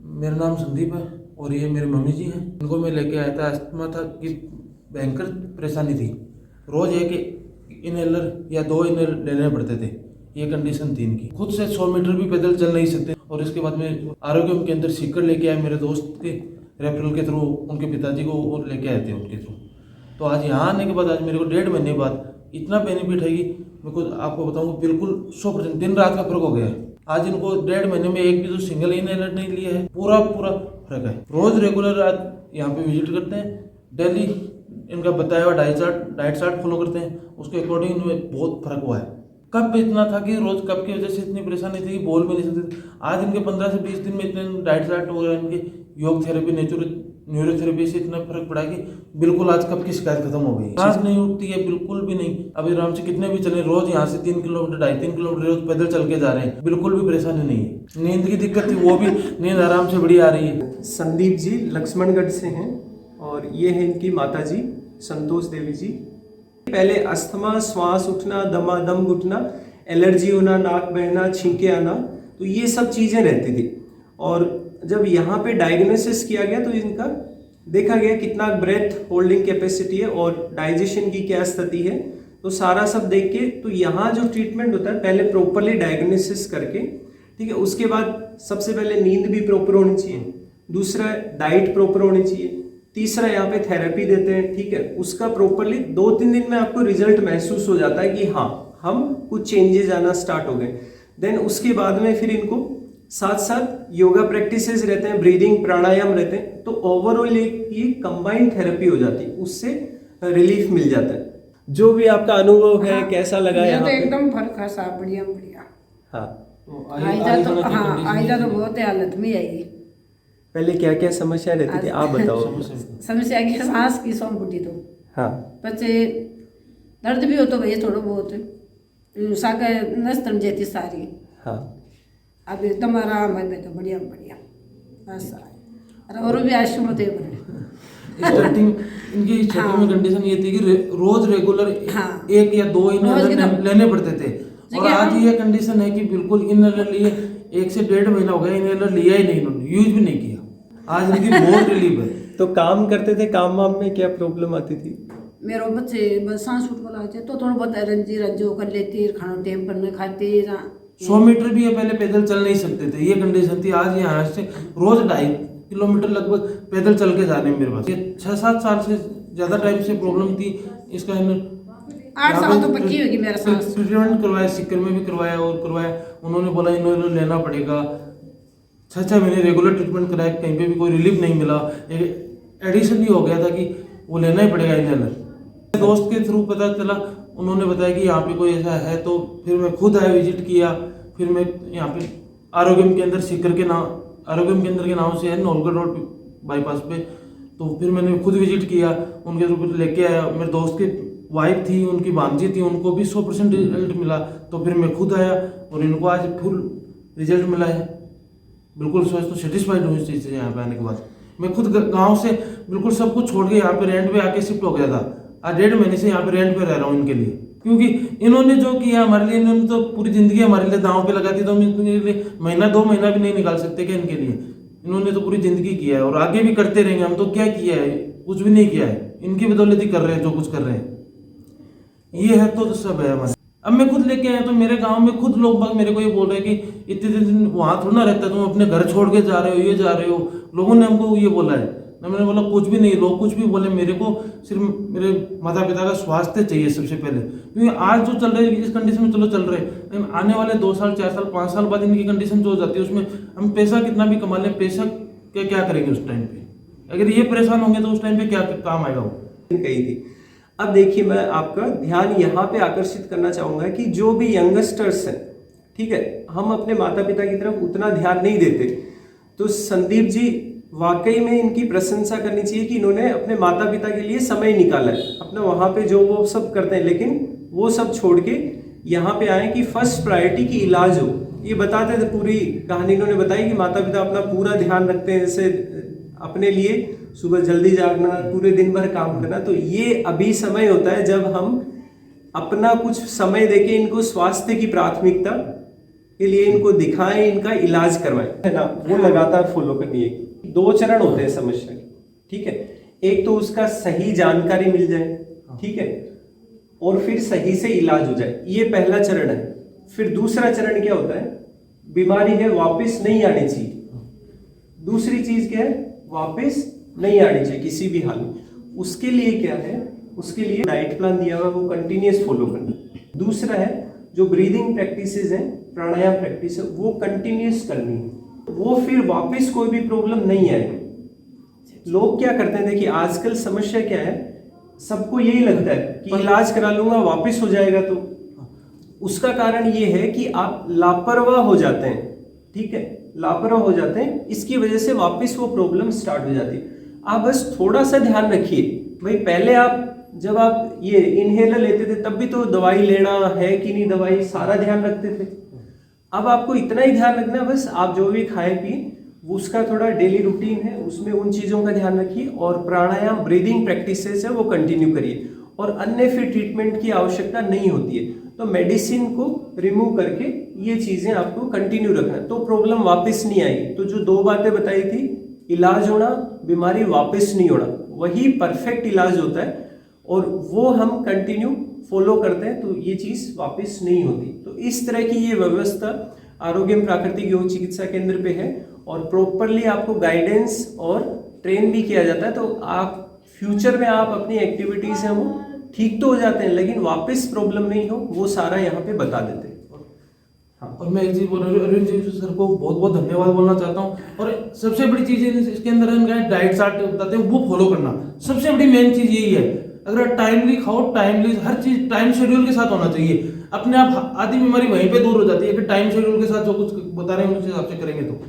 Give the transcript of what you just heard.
मेरा नाम संदीप है और ये मेरी मम्मी जी हैं। इनको मैं लेके आया था, अस्थमा था कि भयंकर परेशानी थी। रोज़ एक इनहेलर या 2 इनहेलर लेने पड़ते थे। ये कंडीशन थी इनकी। खुद से 100 मीटर भी पैदल चल नहीं सकते। और इसके बाद में आरोग्य के अंदर सीकर लेके आए, मेरे दोस्त के रेफरल के थ्रू, उनके पिताजी को और लेके आए थे उनके थ्रू। तो आज यहाँ आने के बाद आज मेरे को 1.5 महीने बाद इतना बेनिफिट है कि मेरे को आपको बताऊँ बिल्कुल 100% दिन रात का फर्क हो गया है। आज इनको 1.5 महीने में एक भी तो सिंगल इनहेलर नहीं लिया है, पूरा फर्क है। रोज रेगुलर आज यहाँ पे विजिट करते हैं, डेली इनका बताया हुआ डाइट चार्ट फॉलो करते हैं, उसके अकॉर्डिंग इनमें बहुत फर्क हुआ है। कब इतना था कि रोज कब की वजह से इतनी परेशानी थी कि बोल भी नहीं सकते थे। आज इनके 15 से 20 दिन में इतने डाइट चार्ट वगैरह, इनके योग थेरेपी, न्यूरोथेरेपी से इतना फर्क पड़ा कि बिल्कुल आज कब की शिकायत खत्म हो गई। सांस नहीं उठती है बिल्कुल भी नहीं। अभी आराम से कितने भी चले, रोज यहाँ से 3 किलोमीटर 2.5-3 किलोमीटर रोज पैदल चल के जा रहे हैं, बिल्कुल भी परेशानी नहीं है। नींद की दिक्कत थी, वो भी नींद आराम से बढ़िया आ रही है। संदीप जी लक्ष्मणगढ़ से हैं और ये है इनकी माता जी संतोष देवी जी। पहले अस्थमा, श्वास उठना, दम घुटना, एलर्जी होना, नाक बहना, छींके आना, तो ये सब चीज़ें रहती थी। और जब यहाँ पे डायग्नोसिस किया गया तो इनका देखा गया कितना ब्रेथ होल्डिंग कैपेसिटी है और डाइजेशन की क्या स्थिति है, तो सारा सब देख के तो यहाँ जो ट्रीटमेंट होता है पहले प्रॉपरली डायग्नोसिस करके, ठीक है, उसके बाद सबसे पहले नींद भी प्रॉपर होनी चाहिए, दूसरा डाइट प्रॉपर होनी चाहिए, तीसरा यहाँ पे थेरेपी देते हैं, ठीक है, उसका प्रॉपरली 2-3 दिन में आपको रिजल्ट महसूस हो जाता है कि हाँ हम कुछ चेंजेस आना स्टार्ट हो गए। देन उसके बाद में फिर इनको साथ साथ योगा प्रैक्टिसेस रहते हैं, ब्रीदिंग प्राणायाम रहते हैं, तो ओवरऑल ये कंबाइंड थेरेपी हो जाती है, उससे रिलीफ मिल जाता है। जो भी आपका अनुभव है, हाँ, कैसा लगा यहाँ पे? एकदम फर्क है साहब, बढ़िया। हाँ, आयदा तो बहुत हालत में आई। पहले क्या क्या समस्या रहती थी आप बताओ? समस्या की सांस की सौंप उठी तो हाँ, बच्चे दर्द भी हो तो भैया थोड़ा बहुत साका नस्तम जेती सारी। हाँ, अब एकदम आराम है, मैं तो बढ़िया बस। और भी आशु मत स्टार्टिंग इनकी स्टार्टिंग में कंडीशन ये थी कि रोज रेगुलर 1 या 2 इनहेलर लेने पड़ते थे। और आज ये कंडीशन है कि बिल्कुल इनहेलर लिए 1 से 1.5 महीना हो गया, इनहेलर लिया ही नहीं, इन्होंने यूज भी नहीं किया। आज इनकी बहुत रिलीफ है। तो काम करते थे, काम वाम में क्या प्रॉब्लम आती थी? मेरे बच्चे बस सांस उठ को लाते तो थोड़ा बहुत रंजो कर लेती, खाना टाइम पर न खाते। 100 मीटर भी ये पहले पैदल चल नहीं सकते थे, ये कंडीशन थी। आज यहाँ से रोज 2.5 किलोमीटर लगभग पैदल चल के जा रहे हैं। मेरे पास ये 6-7 साल से ज़्यादा टाइम से प्रॉब्लम थी। इसका 8 साल तो पक्की होगी मेरा सांस। ट्रीटमेंट करवाया, सिक्कर में भी करवाया। उन्होंने बोला इन्होंने लेना पड़ेगा। 6 महीने रेगुलर ट्रीटमेंट कराया, कहीं पे भी कोई रिलीफ नहीं मिला। एक एडिशन ही हो गया था कि वो लेना ही पड़ेगा इनहेलर। दोस्त के थ्रू पता चला, उन्होंने बताया कि यहाँ पे कोई ऐसा है, तो फिर मैं खुद आया, विजिट किया। फिर मैं यहाँ पे आरोग्यम केंद्र सीकर के नाम, आरोग्यम केंद्र के नाम से है, नौलगढ़ रोड बाईपास पे। तो फिर मैंने खुद विजिट किया, उनके थ्रू लेके आया। मेरे दोस्त की वाइफ थी, उनकी भांजी थी, उनको भी 100% रिजल्ट मिला। तो फिर मैं खुद आया और इनको आज फुल रिजल्ट मिला है। बिल्कुल सोच तो सेटिस्फाइड हूँ इस चीज़ से। यहाँ पे आने के बाद मैं खुद गाँव से बिल्कुल सब कुछ छोड़ के यहाँ पे रेंट पे आके शिफ्ट हो गया था। आज 1.5 महीने से यहाँ पे रेंट पे रह रहा हूँ इनके लिए, क्योंकि इन्होंने जो किया हमारे लिए, इन्होंने तो पूरी जिंदगी हमारे लिए दांव पे लगा दी। तो हम इनके लिए महीना 2 महीना भी नहीं निकाल सकते क्या इनके लिए? इन्होंने तो पूरी जिंदगी किया है और आगे भी करते रहेंगे। हम तो क्या किया है? कुछ भी नहीं किया है। इनकी बदौलत ही कर रहे हैं जो कुछ कर रहे हैं। ये है तो सब है हमारे। अब मैं खुद लेके आया तो मेरे गाँव में खुद लोग बाग मेरे को ये बोल रहे हैं कि इतने दिन वहाँ थोड़ा ना रहता, तुम अपने घर छोड़ के जा रहे हो, ये जा रहे हो। लोगों ने हमको ये बोला है। मैंने बोला कुछ भी नहीं, लोग कुछ भी बोले, मेरे को सिर्फ मेरे माता पिता का स्वास्थ्य चाहिए सबसे पहले। क्योंकि आज जो चल रहे हैं इस कंडीशन में चलो चल रहे हैं, लेकिन आने वाले 2 साल 4 साल 5 साल बाद इनकी कंडीशन जो हो जाती है, उसमें हम पैसा कितना भी कमा लें, पैसा क्या करेंगे उस टाइम पे? अगर ये परेशान होंगे तो उस टाइम पे क्या काम आएगा वो? कही थी। अब देखिए, मैं आपका ध्यान यहाँ पे आकर्षित करना चाहूँगा कि जो भी यंगस्टर्स हैं, ठीक है, हम अपने माता पिता की तरफ उतना ध्यान नहीं देते। तो संदीप जी वाकई में इनकी प्रशंसा करनी चाहिए कि इन्होंने अपने माता पिता के लिए समय निकाला है। अपना वहाँ पे जो वो सब करते हैं, लेकिन वो सब छोड़ के यहाँ पे आए कि फर्स्ट प्रायोरिटी की इलाज हो। ये बताते थे, पूरी कहानी इन्होंने बताई कि माता पिता अपना पूरा ध्यान रखते हैं, जैसे अपने लिए सुबह जल्दी जागना, पूरे दिन भर काम करना। तो ये अभी समय होता है जब हम अपना कुछ समय देके इनको स्वास्थ्य की प्राथमिकता के लिए इनको दिखाएं, इनका इलाज करवाएं, है ना, वो लगातार फॉलो करनी है। 2 चरण होते हैं समस्या के, ठीक है। एक तो उसका सही जानकारी मिल जाए, ठीक है, और फिर सही से इलाज हो जाए, ये पहला चरण है। फिर दूसरा चरण क्या होता है, बीमारी है वापस नहीं आनी चाहिए। दूसरी चीज क्या है, वापस नहीं आनी चाहिए किसी भी हाल में। उसके लिए क्या है, उसके लिए डाइट प्लान दिया हुआ, वो कंटिन्यूस फॉलो करना। दूसरा है जो ब्रीदिंग प्रैक्टिसेस हैं, प्राणायाम प्रैक्टिस है, वो कंटिन्यूस करनी है, वो फिर वापस कोई भी प्रॉब्लम नहीं आएगी। लोग क्या करते हैं, देखिए आजकल समस्या क्या है, सबको यही लगता है कि इलाज करा लूंगा वापस हो जाएगा। तो उसका कारण ये है कि आप लापरवाह हो जाते हैं, ठीक है, लापरवाह हो जाते हैं, इसकी वजह से वापस वो प्रॉब्लम स्टार्ट हो जाती है। आप बस थोड़ा सा ध्यान रखिए भाई, पहले आप जब आप ये इनहेलर लेते थे तब भी तो दवाई लेना है कि नहीं, दवाई सारा ध्यान रखते थे। अब आपको इतना ही ध्यान रखना है, बस आप जो भी खाएं पिए उसका थोड़ा डेली रूटीन है, उसमें उन चीज़ों का ध्यान रखिए, और प्राणायाम ब्रीदिंग प्रैक्टिसेस है वो कंटिन्यू करिए, और अन्य फिर ट्रीटमेंट की आवश्यकता नहीं होती है। तो मेडिसिन को रिमूव करके ये चीज़ें आपको कंटिन्यू रखना है, तो प्रॉब्लम वापस नहीं आएगी। तो जो 2 बातें बताई थी, इलाज होना, बीमारी वापस नहीं होना, वही परफेक्ट इलाज होता है, और वो हम कंटिन्यू फॉलो करते हैं तो ये चीज़ वापस नहीं होती। तो इस तरह की ये व्यवस्था आरोग्यम प्राकृतिक योग चिकित्सा केंद्र पे है, और प्रॉपरली आपको गाइडेंस और ट्रेन भी किया जाता है। तो आप फ्यूचर में आप अपनी एक्टिविटीज़ हैं वो ठीक तो हो जाते हैं, लेकिन वापस प्रॉब्लम नहीं हो, वो सारा यहाँ पे बता देते हैं। हाँ, और मैं एक चीज बोल रहा हूँ, अरविंद जी सर को बहुत बहुत धन्यवाद बोलना चाहता हूँ। और सबसे बड़ी चीज इसके अंदर इनका डाइट चार्ट बताते हैं, वो फॉलो करना सबसे बड़ी मेन चीज यही है। अगर टाइमली खाओ, टाइमली हर चीज टाइम शेड्यूल के साथ होना चाहिए, अपने आप आधी बीमारी वहीं पे दूर हो जाती है कि टाइम शेड्यूल के साथ जो कुछ बता रहे हैं उस हिसाब से करेंगे तो।